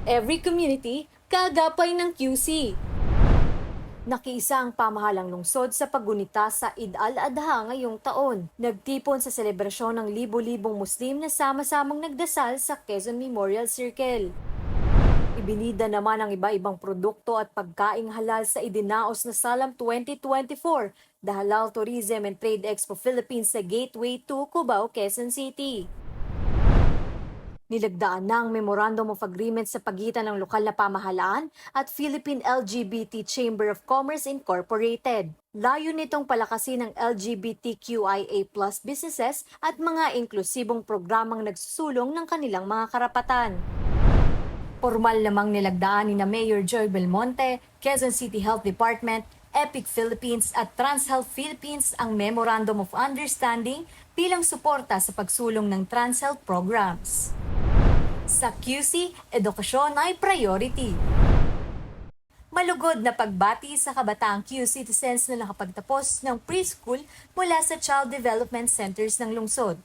Every community, kaagapay ng QC. Nakiisa ang pamahalang lungsod sa paggunita sa Eid al-Adha ngayong taon. Nagtipon sa selebrasyon ng libo-libong Muslim na sama-samang nagdasal sa Quezon Memorial Circle. Ibinida naman ang iba-ibang produkto at pagkaing halal sa idinaos na Salam 2024, the Halal Tourism and Trade Expo Philippines sa Gateway to Cubao, Quezon City. Nilagdaan na ang Memorandum of Agreement sa pagitan ng lokal na pamahalaan at Philippine LGBT Chamber of Commerce Incorporated. Layo nitong palakasin ang LGBTQIA+ businesses at mga inklusibong programang nagsusulong ng kanilang mga karapatan. Formal namang nilagdaan ni na Mayor Joy Belmonte, Quezon City Health Department, EPIC Philippines at TransHealth Philippines ang Memorandum of Understanding bilang suporta sa pagsulong ng TransHealth programs. Sa QC, edukasyon ay priority. Malugod na pagbati sa kabataang Q citizens na nakapagtapos ng preschool mula sa Child Development Centers ng lungsod.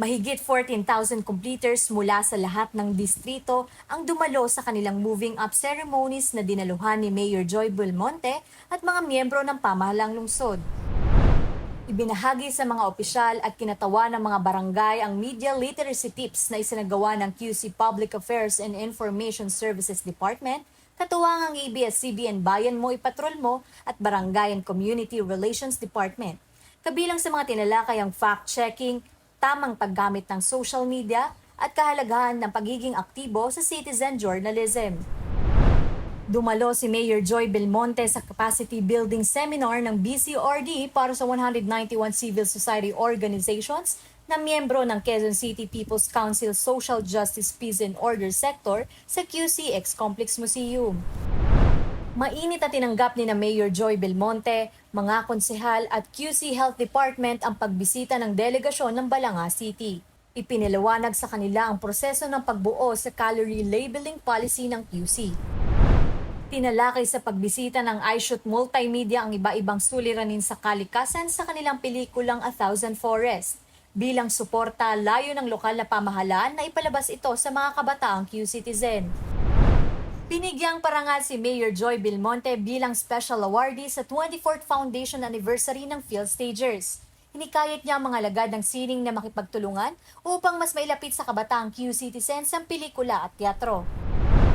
Mahigit 14,000 completers mula sa lahat ng distrito ang dumalo sa kanilang moving up ceremonies na dinaluhan ni Mayor Joy Belmonte at mga miyembro ng pamahalang lungsod. Ibinahagi sa mga opisyal at kinatawa ng mga barangay ang media literacy tips na isinagawa ng QC Public Affairs and Information Services Department, katuwang ang ABS-CBN Bayan Mo Ipatrol Mo at Barangay and Community Relations Department. Kabilang sa mga tinalakay ang fact-checking, tamang paggamit ng social media at kahalagahan ng pagiging aktibo sa citizen journalism. Dumalo si Mayor Joy Belmonte sa Capacity Building Seminar ng BCRD para sa 191 civil society organizations na miyembro ng Quezon City People's Council Social Justice Peace and Order Sector sa QCX Complex Museum. Mainit at tinanggap ni na Mayor Joy Belmonte, mga konsehal at QC Health Department ang pagbisita ng delegasyon ng Balanga City. Ipinaliwanag sa kanila ang proseso ng pagbuo sa calorie labeling policy ng QC. Tinalakay sa pagbisita ng iShoot Multimedia ang iba-ibang suliranin sa kalikasan sa kanilang pelikulang A Thousand Forests. Bilang suporta, layo ng lokal na pamahalaan na ipalabas ito sa mga kabataang Q-citizen. Binigyang parangal si Mayor Joy Belmonte bilang special awardee sa 24th Foundation Anniversary ng PhilStagers. Hinikayat niya ang mga lagad ng sining na makipagtulungan upang mas mailapit sa kabataang Q-citizens ang pelikula at teatro.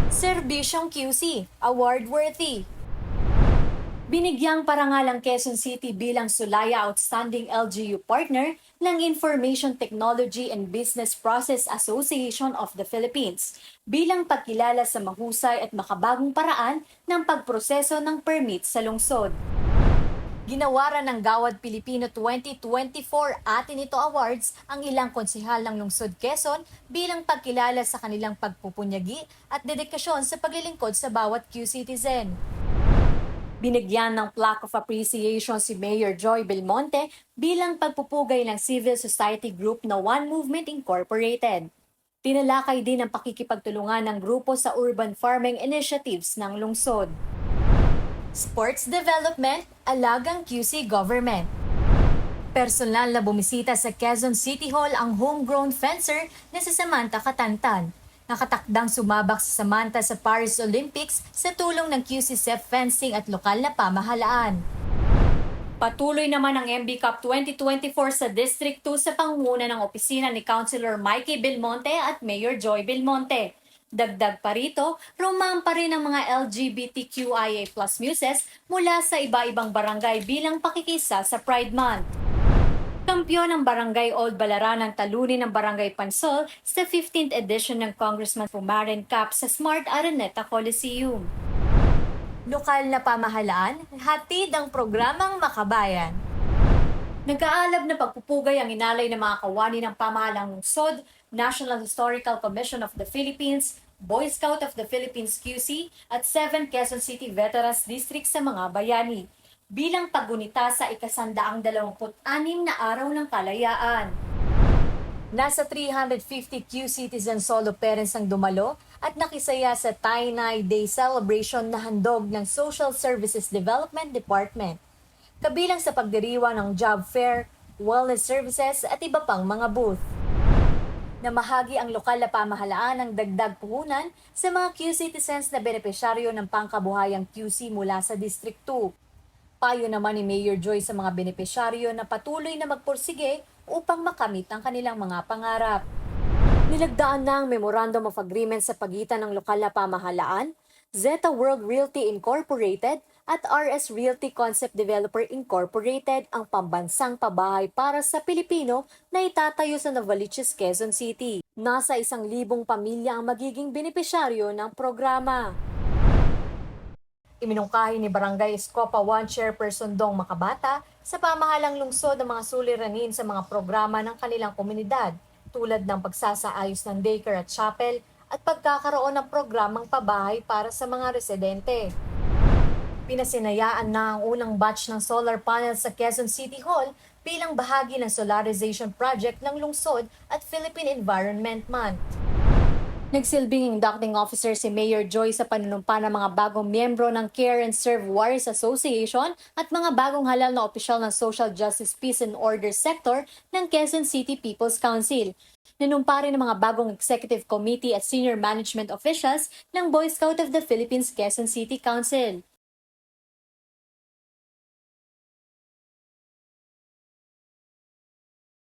Serbisyong QC, award-worthy. Binigyang parangal ang Quezon City bilang Sulaya Outstanding LGU Partner ng Information Technology and Business Process Association of the Philippines bilang pagkilala sa mahusay at makabagong paraan ng pagproseso ng permit sa lungsod. Ginawaran ng Gawad Pilipino 2024 Atin Ito Awards ang ilang konsehal ng lungsod Quezon bilang pagkilala sa kanilang pagpupunyagi at dedikasyon sa paglilingkod sa bawat Q-citizen. Binigyan ng Plaque of Appreciation si Mayor Joy Belmonte bilang pagpupugay ng civil society group na One Movement Incorporated. Tinalakay din ang pakikipagtulungan ng grupo sa urban farming initiatives ng lungsod. Sports Development, Alagang QC Government. Personal na bumisita sa Quezon City Hall ang homegrown fencer na si Samantha Katantan. Nakatakdang sumabak sa Samantha sa Paris Olympics sa tulong ng QC Cef Fencing at lokal na pamahalaan. Patuloy naman ang MB Cup 2024 sa District 2 sa pangunguna ng opisina ni Councilor Mikey Belmonte at Mayor Joy Belmonte. Dagdag pa rito, rumampa rin ang mga LGBTQIA+ muses mula sa iba-ibang barangay bilang pakikisa sa Pride Month. Kampiyon ng Barangay Old Balaran ang talunin ng Barangay Pansol sa 15th edition ng Congressman Pumaren Cup sa Smart Araneta Coliseum. Lokal na pamahalaan, hatid ang programang Makabayan. Nag-aalab na pagpupugay ang inalay ng mga kawani ng pamahalang lungsod, National Historical Commission of the Philippines, Boy Scout of the Philippines QC at 7 Quezon City Veterans District sa mga bayani bilang paggunita sa ika-126 na araw ng kalayaan. Nasa 350 Q-citizen solo parents ang dumalo at nakisaya sa Tainay Day Celebration na handog ng Social Services Development Department. Kabilang sa pagdiriwang ng job fair, wellness services at iba pang mga booth. Namahagi ang lokal na pamahalaan ng dagdag puhunan sa mga Q-citizens na benepisyaryo ng pangkabuhayang QC mula sa District 2. Payo naman ni Mayor Joy sa mga benepisyaryo na patuloy na magpursige upang makamit ang kanilang mga pangarap. Nilagdaan na ang Memorandum of Agreement sa pagitan ng lokal na pamahalaan, Zeta World Realty Incorporated at RS Realty Concept Developer Incorporated ang pambansang pabahay para sa Pilipino na itatayo sa Novaliches, Quezon City. Nasa 1,000 pamilya ang magiging benepisyaryo ng programa. Iminungkahi ni Barangay Escopa 1 Chairperson Dong Makabata sa pamahalang lungsod ng mga suliranin sa mga programa ng kanilang komunidad tulad ng pagsasaayos ng daycare at chapel at pagkakaroon ng programang pabahay para sa mga residente. Pinasinayaan na ang unang batch ng solar panels sa Quezon City Hall bilang bahagi ng solarization project ng lungsod at Philippine Environment Month. Nagsilbing inducting officer si Mayor Joy sa panunumpa ng mga bagong miyembro ng Care and Serve Warriors Association at mga bagong halal na opisyal ng Social Justice Peace and Order Sector ng Quezon City People's Council. Nanumpa rin ng mga bagong Executive Committee at Senior Management Officials ng Boy Scout of the Philippines Quezon City Council.